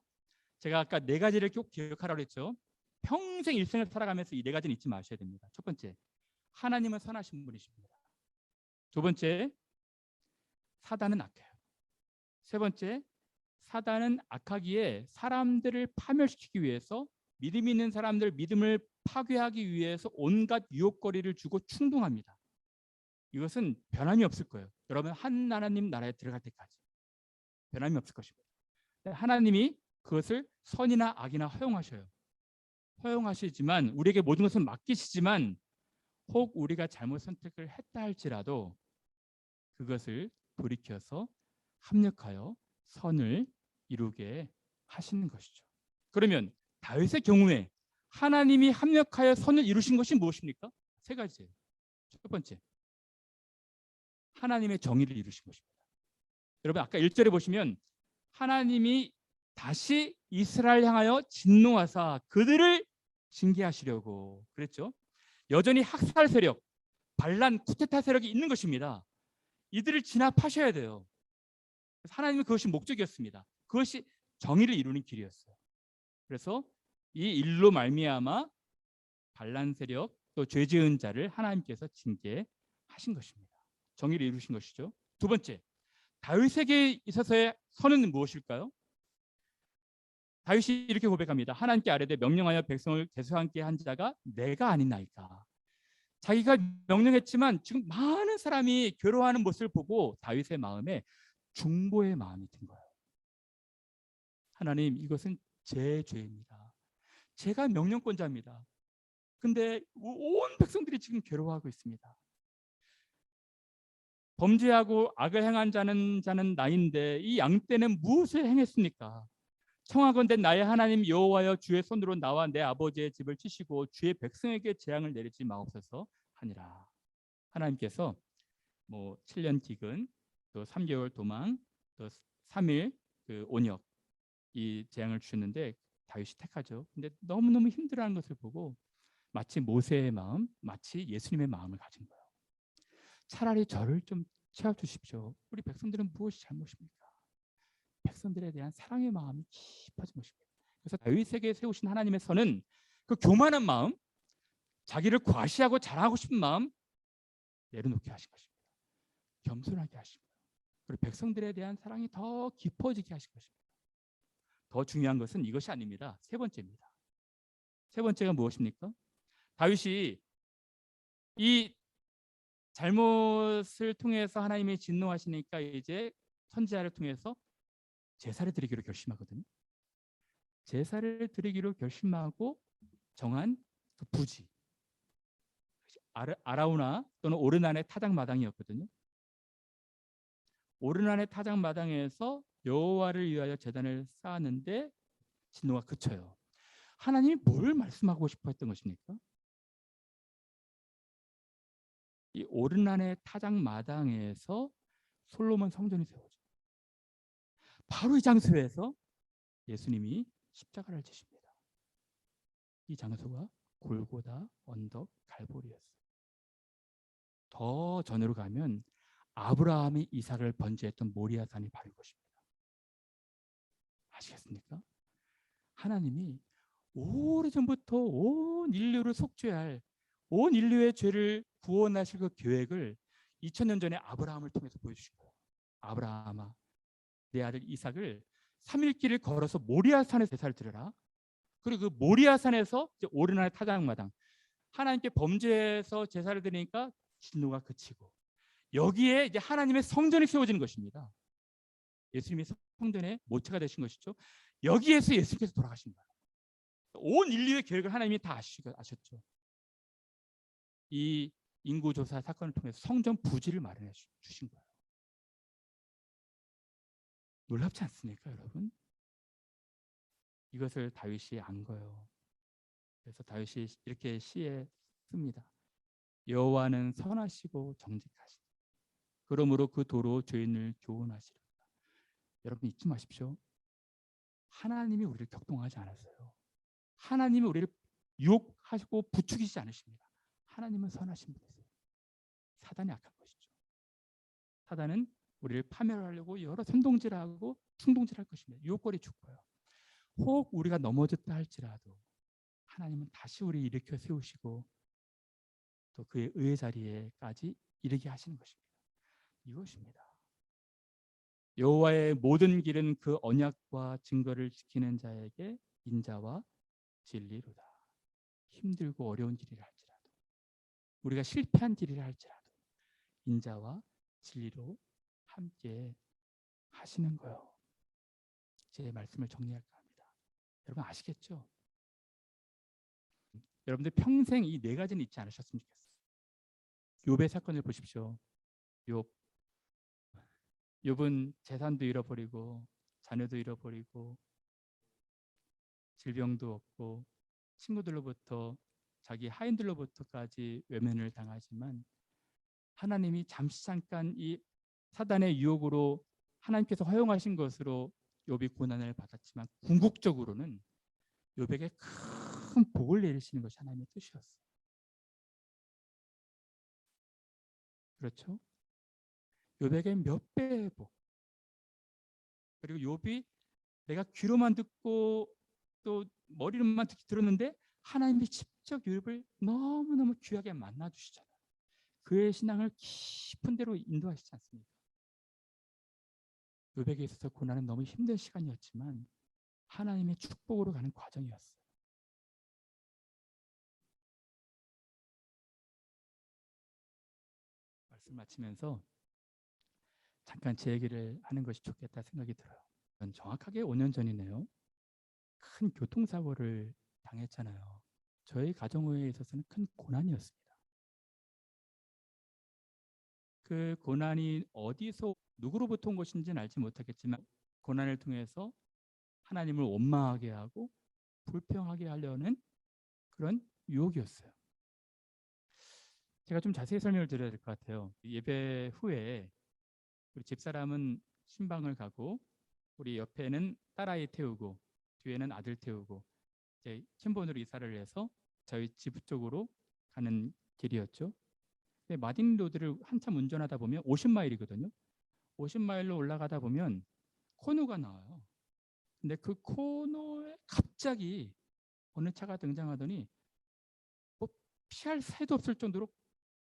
Speaker 1: 제가 아까 네 가지를 꼭 기억하라고 했죠. 평생 일생을 살아가면서 이 네 가지는 잊지 마셔야 됩니다. 첫 번째, 하나님은 선하신 분이십니다. 두 번째, 사단은 악해요. 세 번째, 사단은 악하기에 사람들을 파멸시키기 위해서 믿음 있는 사람들 믿음을 파괴하기 위해서 온갖 유혹거리를 주고 충동합니다. 이것은 변함이 없을 거예요. 여러분 한 하나님 나라에 들어갈 때까지 변함이 없을 것입니다. 하나님이 그것을 선이나 악이나 허용하셔요. 허용하시지만 우리에게 모든 것을 맡기시지만 혹 우리가 잘못 선택을 했다 할지라도 그것을 돌이켜서 합력하여 선을 이루게 하시는 것이죠. 그러면 다윗의 경우에 하나님이 합력하여 선을 이루신 것이 무엇입니까? 세 가지예요. 첫 번째, 하나님의 정의를 이루신 것입니다. 여러분 아까 1절에 보시면 하나님이 다시 이스라엘 향하여 진노하사 그들을 징계하시려고 그랬죠. 여전히 학살 세력, 반란 쿠데타 세력이 있는 것입니다. 이들을 진압하셔야 돼요. 하나님은 그것이 목적이었습니다. 그것이 정의를 이루는 길이었어요. 그래서 이 일로 말미암아 반란 세력 또 죄 지은 자를 하나님께서 징계하신 것입니다. 정의를 이루신 것이죠. 두 번째, 다윗에게 있어서의 선은 무엇일까요? 다윗이 이렇게 고백합니다. 하나님께 아뢰되 명령하여 백성을 계수함께 한 자가 내가 아니나이까. 자기가 명령했지만 지금 많은 사람이 괴로워하는 모습을 보고 다윗의 마음에 중보의 마음이 든 거예요. 하나님, 이것은 제 죄입니다. 제가 명령권자입니다. 근데 온 백성들이 지금 괴로워하고 있습니다. 범죄하고 악을 행한 자는 나인데 이 양떼는 무엇을 행했습니까? 청하건대 나의 하나님 여호와여 주의 손으로 나와 내 아버지의 집을 치시고 주의 백성에게 재앙을 내리지 마옵소서 하니라. 하나님께서 7년 기근, 또 3개월 도망, 또 3일 온역 이 재앙을 주셨는데 다윗이 택하죠. 근데 너무너무 힘들어하는 것을 보고 마치 모세의 마음, 마치 예수님의 마음을 가진 거예요. 차라리 저를 좀 채워주십시오. 우리 백성들은 무엇이 잘못입니까? 백성들에 대한 사랑의 마음이 깊어진 것입니다. 그래서 다윗에게 세우신 하나님의 선은 그 교만한 마음, 자기를 과시하고 자랑하고 싶은 마음 내려놓게 하신 것입니다. 겸손하게 하신 거예요. 그리고 백성들에 대한 사랑이 더 깊어지게 하신 것입니다. 더 중요한 것은 이것이 아닙니다. 세 번째입니다. 세 번째가 무엇입니까? 다윗이 이 잘못을 통해서 하나님이 진노하시니까 이제 선지자를 통해서 제사를 드리기로 결심하거든요. 제사를 드리기로 결심하고 정한 그 부지 아라우나 또는 오르난의 타작마당이었거든요. 오르난의 타작마당에서 여호와를 위하여 제단을 쌓았는데 진노가 그쳐요. 하나님이 뭘 말씀하고 싶어 했던 것입니까? 이 오르난의 타작마당에서 솔로몬 성전이 세워져요. 바로 이 장소에서 예수님이 십자가를 지십니다. 이 장소가 골고다 언덕 갈보리였어요. 더 전으로 가면 아브라함이 이삭을 번제했던 모리아산이 바로 이것입니다. 아시겠습니까? 하나님이 오래전부터 온 인류를 속죄할 온 인류의 죄를 구원하실 그 계획을 2000년 전에 아브라함을 통해서 보여주신 거예요. 아브라함아, 내 아들 이삭을 3일 길을 걸어서 모리아산에서 제사를 드려라. 그리고 그 모리아산에서 이제 오르날 타작마당 하나님께 범죄해서 제사를 드리니까 진노가 그치고 여기에 이제 하나님의 성전이 세워지는 것입니다. 예수님이 성전의 모체가 되신 것이죠. 여기에서 예수님께서 돌아가신 거예요. 온 인류의 계획을 하나님이 다 아셨죠. 이 인구조사 사건을 통해서 성전 부지를 마련해 주신 거예요. 놀랍지 않습니까, 여러분? 이것을 다윗이 안 거예요. 그래서 다윗이 이렇게 시에 씁니다. 여호와는 선하시고 정직하시다. 그러므로 그 도로 죄인을 교훈하시리로다. 여러분 잊지 마십시오. 하나님이 우리를 격동하지 않았어요. 하나님이 우리를 유혹하시고 부추기지 않으십니다. 하나님은 선하신 분이세요. 사단이 악한 것이죠. 사단은 우리를 파멸하려고 여러 선동질하고 충동질할 것입니다. 유혹거리 줄 거예요. 혹 우리가 넘어졌다 할지라도 하나님은 다시 우리 일으켜 세우시고 또 그의 의의 자리에까지 이르게 하시는 것입니다. 이것입니다. 여호와의 모든 길은 그 언약과 증거를 지키는 자에게 인자와 진리로다. 힘들고 어려운 길이라 할지라도 우리가 실패한 길이라 할지라도 인자와 진리로 함께 하시는 거요. 제 말씀을 정리할까 합니다. 여러분 아시겠죠? 여러분들 평생 이 네 가지는 잊지 않으셨으면 좋겠어요. 욥의 사건을 보십시오. 욥은 재산도 잃어버리고 자녀도 잃어버리고 질병도 없고 친구들로부터 자기 하인들로부터까지 외면을 당하지만 하나님이 잠시 잠깐 이 사단의 유혹으로 하나님께서 허용하신 것으로 욥이 고난을 받았지만 궁극적으로는 욥에게 큰 복을 내리시는 것이 하나님의 뜻이었어요. 그렇죠? 욥에게 몇 배의 복. 그리고 욥이 내가 귀로만 듣고 또 머리로만 들었는데 하나님이 직접 욥을 너무너무 귀하게 만나 주시잖아요. 그의 신앙을 깊은 데로 인도하시지 않습니까? 욥에게 있어서 고난은 너무 힘든 시간이었지만 하나님의 축복으로 가는 과정이었어요. 말씀 마치면서 잠깐 제 얘기를 하는 것이 좋겠다 생각이 들어요. 정확하게 5년 전이네요. 큰 교통사고를 당했잖아요. 저희 가정에 있어서는 큰 고난이었습니다. 그 고난이 어디서 누구로부터 온 것인지는 알지 못하겠지만 고난을 통해서 하나님을 원망하게 하고 불평하게 하려는 그런 유혹이었어요. 제가 좀 자세히 설명을 드려야 될 것 같아요. 예배 후에 우리 집사람은 신방을 가고 우리 옆에는 딸아이 태우고 뒤에는 아들 태우고 이제 킨본으로 이사를 해서 저희 집 쪽으로 가는 길이었죠. 근데 마딘 로드를 한참 운전하다 보면 50마일이거든요. 50마일로 올라가다 보면 코너가 나와요. 근데 그 코너에 갑자기 어느 차가 등장하더니 뭐 피할 새도 없을 정도로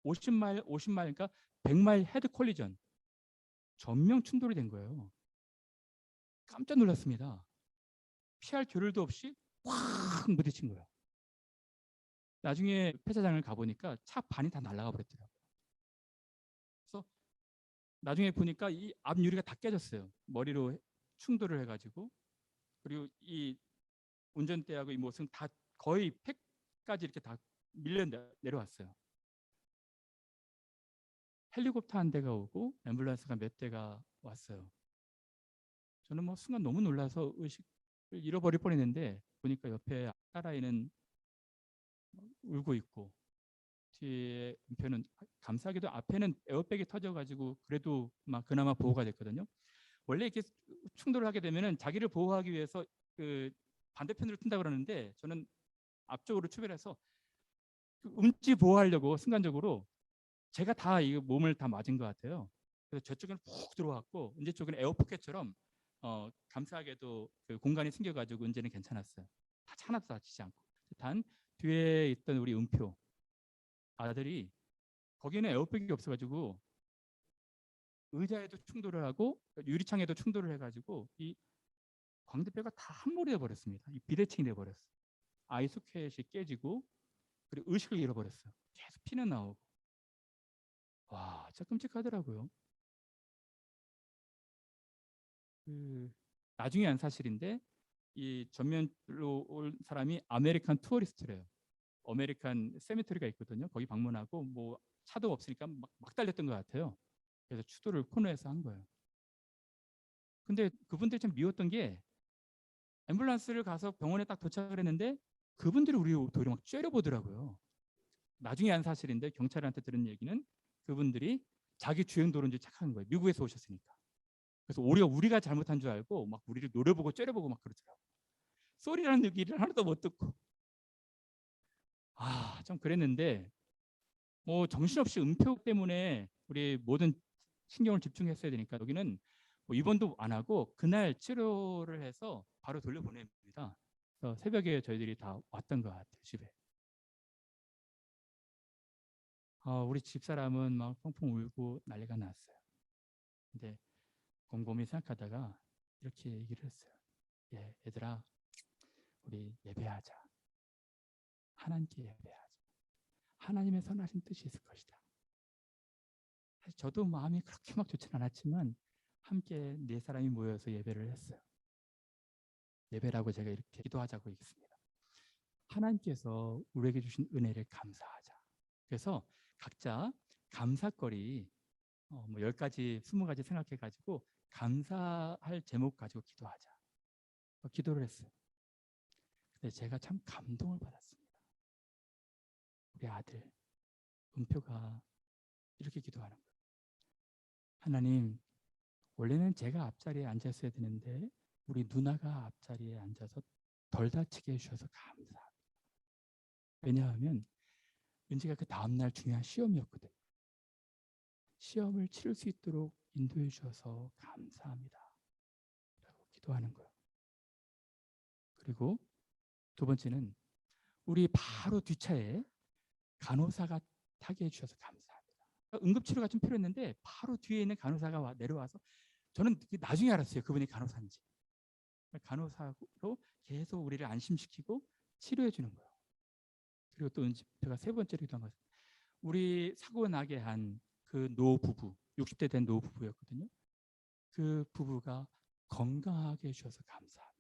Speaker 1: 50마일, 그러니까 100마일 헤드 콜리전, 전면 충돌이 된 거예요. 깜짝 놀랐습니다. 피할 겨를도 없이 확 부딪힌 거예요. 나중에 폐차장을 가보니까 차 반이 다 날아가 버렸더라고요. 그래서 나중에 보니까 이 앞 유리가 다 깨졌어요. 머리로 충돌을 해가지고. 그리고 이 운전대하고 이 모습 다 거의 팩까지 이렇게 다 밀려 내려왔어요. 헬리콥터 한 대가 오고 앰뷸런스가 몇 대가 왔어요. 저는 뭐 순간 너무 놀라서 의식을 잃어버릴 뻔했는데 보니까 옆에 딸아이는 울고 있고 뒤에 은표는 감사하게도 앞에는 에어백이 터져가지고 그래도 막 그나마 보호가 됐거든요. 원래 이렇게 충돌을 하게 되면은 자기를 보호하기 위해서 그 반대편으로 튼다 그러는데 저는 앞쪽으로 추별해서 그 움찌 보호하려고 순간적으로 제가 다 이 몸을 다 맞은 것 같아요. 그래서 저쪽에는 푹 들어왔고 이제 쪽은 에어포켓처럼 감사하게도 그 공간이 생겨가지고 이제는 괜찮았어요. 하나도 다치지 않고. 단 뒤에 있던 우리 은표 아들이 거기는 에어백이 없어가지고 의자에도 충돌을 하고 유리창에도 충돌을 해가지고 이 광대뼈가 다 함몰이 돼버렸습니다. 이 비대칭이 돼버렸어요. 아이 소켓이 깨지고 그리고 의식을 잃어버렸어요. 계속 피는 나오고. 와, 진짜 끔찍하더라고요. 그 나중에 안 사실인데 이 전면으로 올 사람이 아메리칸 투어리스트래요. 아메리칸 세미터리가 있거든요. 거기 방문하고 뭐 차도 없으니까 막 달렸던 것 같아요. 그래서 추돌을 코너에서 한 거예요. 근데 그분들이 참 미웠던 게 앰뷸런스를 가서 병원에 딱 도착을 했는데 그분들이 우리 도리어 막 째려보더라고요. 나중에 한 사실인데 경찰한테 들은 얘기는 그분들이 자기 주행 도로인지 착각한 거예요. 미국에서 오셨으니까. 그래서 오히려 우리가 잘못한 줄 알고 막 우리를 노려보고 째려보고 막 그러더라고요. 쏘리라는 얘기를 하나도 못 듣고. 아, 좀 그랬는데 뭐 정신없이 음표 때문에 우리 모든 신경을 집중했어야 되니까 여기는 뭐 입원도 안 하고 그날 치료를 해서 바로 돌려보냅니다. 그래서 새벽에 저희들이 다 왔던 것 같아요, 집에. 우리 집사람은 막 펑펑 울고 난리가 났어요. 근데 곰곰이 생각하다가 이렇게 얘기를 했어요. 예, 얘들아, 우리 예배하자. 하나님께 예배하자. 하나님의 선하신 뜻이 있을 것이다. 사실 저도 마음이 그렇게 막 좋진 않았지만 함께 네 사람이 모여서 예배를 했어요. 예배라고 제가 이렇게 기도하자고 했습니다. 하나님께서 우리에게 주신 은혜를 감사하자. 그래서 각자 감사거리 뭐 10가지, 20가지 생각해가지고 감사할 제목 가지고 기도하자. 기도를 했어요. 근데 제가 참 감동을 받았습니다. 우리 아들 은표가 이렇게 기도하는 거예요. 하나님, 원래는 제가 앞자리에 앉았어야 되는데 우리 누나가 앞자리에 앉아서 덜 다치게 해주셔서 감사합니다. 왜냐하면 은지가 그 다음날 중요한 시험이었거든요. 시험을 치를 수 있도록 인도해 주셔서 감사합니다. 라고 기도하는 거예요. 그리고 두 번째는 우리 바로 뒷차에 간호사가 타게 해주셔서 감사합니다. 응급치료가 좀 필요했는데 바로 뒤에 있는 간호사가 내려와서 저는 나중에 알았어요. 그분이 간호사인지. 간호사로 계속 우리를 안심시키고 치료해 주는 거예요. 그리고 또 제가 세 번째로 기도한 것은 우리 사고 나게 한 그 노부부, 60대 된 노부부였거든요. 그 부부가 건강하게 해주셔서 감사합니다.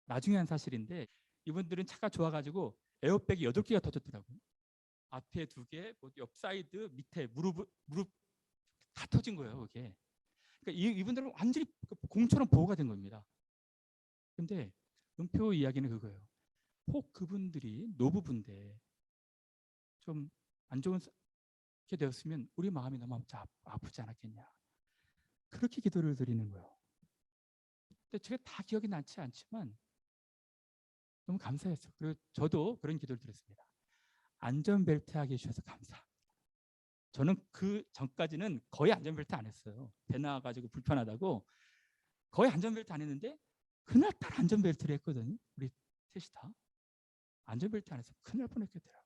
Speaker 1: 나중에 한 사실인데 이분들은 차가 좋아가지고 에어백이 8개가 터졌더라고요. 앞에 2개, 옆 사이드, 밑에 무릎 다 터진 거예요. 그게. 그러니까 이분들은 완전히 공처럼 보호가 된 겁니다. 근데 은표 이야기는 그거예요. 혹 그분들이 노부부인데 좀 안 좋게 되었으면 우리 마음이 너무 아프지 않았겠냐. 그렇게 기도를 드리는 거예요. 근데 제가 다 기억이 나지 않지만 너무 감사했어요. 그리고 저도 그런 기도를 드렸습니다. 안전벨트 하게 해주셔서 감사합니다. 저는 그 전까지는 거의 안전벨트 안 했어요. 배 나와가지고 불편하다고 거의 안전벨트 안 했는데 그날 딱 안전벨트를 했거든요. 우리 셋이 다. 안전벨트 안 해서 큰일 날 뻔했겠더라고요.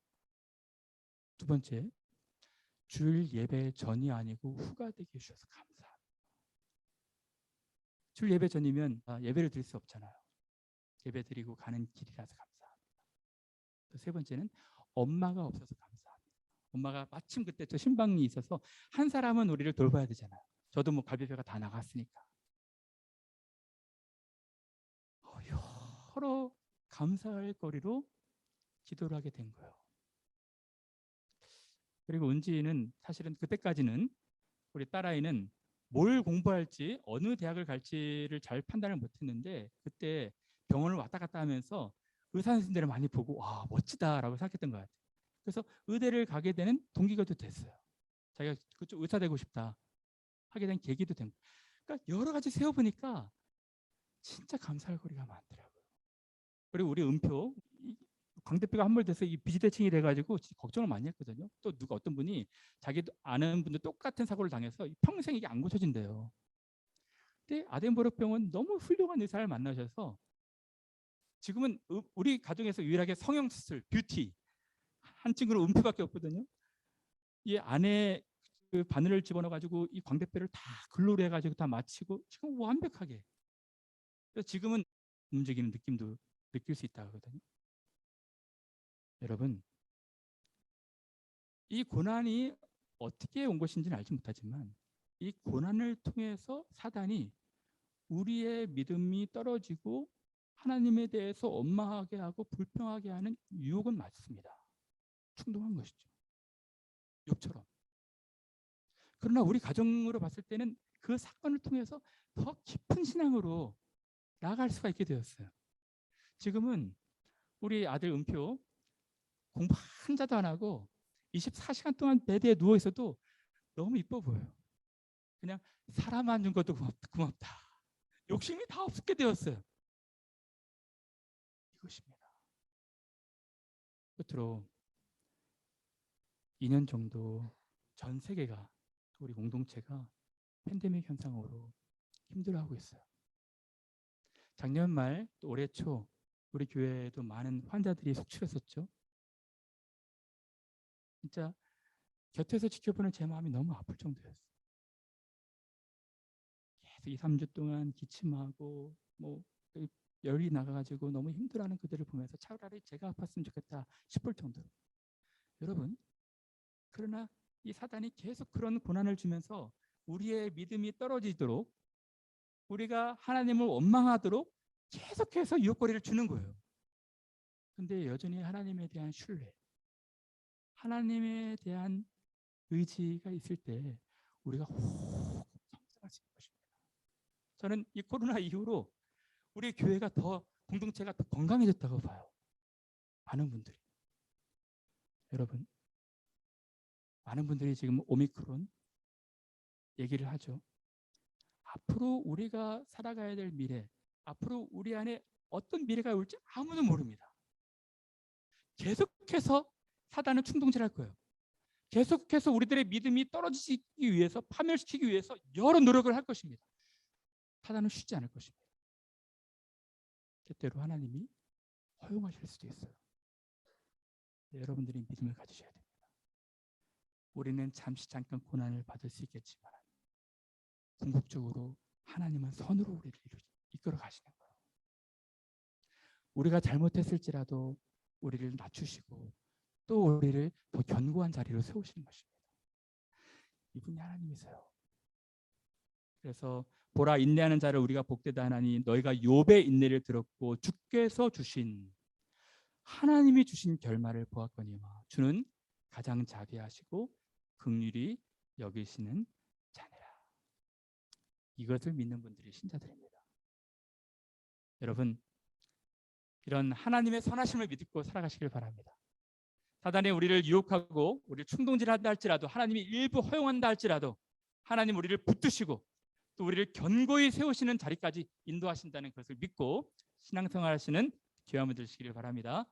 Speaker 1: 두 번째, 주일 예배 전이 아니고 후가 되게 해주셔서 감사합니다. 주일 예배 전이면 예배를 드릴 수 없잖아요. 예배 드리고 가는 길이라서 감사합니다. 또 세 번째는 엄마가 없어서 감사합니다. 엄마가 마침 그때 저 신방이 있어서 한 사람은 우리를 돌봐야 되잖아요. 저도 뭐 갈비뼈가 다 나갔으니까. 여러 감사할 거리로 기도를 하게 된 거예요. 그리고 은지는 사실은 그때까지는 우리 딸아이는 뭘 공부할지 어느 대학을 갈지를 잘 판단을 못했는데 그때 병원을 왔다 갔다 하면서 의사 선생님들을 많이 보고 와 멋지다라고 생각했던 것 같아요. 그래서 의대를 가게 되는 동기가 또 됐어요. 자기가 그쪽 의사 되고 싶다 하게 된 계기도 된 거예요. 그러니까 여러 가지 세어보니까 진짜 감사할 거리가 많더라고요. 그리고 우리 은표 광대뼈가 함몰돼서 이 비지대칭이 돼가지고 걱정을 많이 했거든요. 또 누가 어떤 분이 자기도 아는 분도 똑같은 사고를 당해서 평생 이게 안 고쳐진대요. 근데 아덴버러병원 너무 훌륭한 의사를 만나셔서 지금은 우리 가정에서 유일하게 성형수술, 뷰티 한 친구는 은표밖에 없거든요. 이 안에 그 바늘을 집어넣어가지고 이 광대뼈를 다 글로리 해가지고 다 마치고 지금 완벽하게. 그래서 지금은 움직이는 느낌도 느낄 수 있다 하거든요. 여러분, 이 고난이 어떻게 온 것인지는 알지 못하지만 이 고난을 통해서 사단이 우리의 믿음이 떨어지고 하나님에 대해서 원망하게 하고 불평하게 하는 유혹은 맞습니다. 충동한 것이죠. 욥처럼. 그러나 우리 가정으로 봤을 때는 그 사건을 통해서 더 깊은 신앙으로 나아갈 수가 있게 되었어요. 지금은 우리 아들 은표 공부 한 자도 안 하고 24시간 동안 베드에 누워 있어도 너무 이뻐 보여요. 그냥 사람만 준 것도 고맙다. 욕심이 다 없게 되었어요. 이것입니다. 끝으로 2년 정도 전 세계가 우리 공동체가 팬데믹 현상으로 힘들어하고 있어요. 작년 말 또 올해 초 우리 교회에도 많은 환자들이 속출했었죠. 진짜 곁에서 지켜보는 제 마음이 너무 아플 정도였어요. 계속 2, 3주 동안 기침하고 뭐 열이 나가가지고 너무 힘들어하는 그들을 보면서 차라리 제가 아팠으면 좋겠다 싶을 정도로. 여러분, 그러나 이 사단이 계속 그런 고난을 주면서 우리의 믿음이 떨어지도록 우리가 하나님을 원망하도록 계속해서 유혹거리를 주는 거예요. 근데 여전히 하나님에 대한 신뢰, 하나님에 대한 의지가 있을 때 우리가 혹 성장할 수 있는 것입니다. 저는 이 코로나 이후로 우리 교회가 더 공동체가 더 건강해졌다고 봐요. 많은 분들이. 여러분, 많은 분들이 지금 오미크론 얘기를 하죠. 앞으로 우리가 살아가야 될 미래, 앞으로 우리 안에 어떤 미래가 올지 아무도 모릅니다. 계속해서 사단은 충동질할 거예요. 계속해서 우리들의 믿음이 떨어지기 위해서, 파멸시키기 위해서 여러 노력을 할 것입니다. 사단은 쉬지 않을 것입니다. 때때로 하나님이 허용하실 수도 있어요. 네, 여러분들이 믿음을 가지셔야 됩니다. 우리는 잠깐 고난을 받을 수 있겠지만 궁극적으로 하나님은 선으로 우리를 이끌어 가시는 거예요. 우리가 잘못했을지라도 우리를 낮추시고 또 우리를 더 견고한 자리로 세우시는 것입니다. 이분이 하나님이세요. 그래서 보라, 인내하는 자를 우리가 복되다 하나니 너희가 욥의 인내를 들었고 주께서 주신, 하나님이 주신 결말을 보았거니와 주는 가장 자비하시고 긍휼히 여기시는 자니라. 이것을 믿는 분들이 신자들입니다. 여러분, 이런 하나님의 선하심을 믿고 살아가시길 바랍니다. 사단이 우리를 유혹하고 우리를 충동질한다 할지라도, 하나님이 일부 허용한다 할지라도 하나님 우리를 붙드시고 또 우리를 견고히 세우시는 자리까지 인도하신다는 것을 믿고 신앙생활 하시는 귀한 분들 되시기를 바랍니다.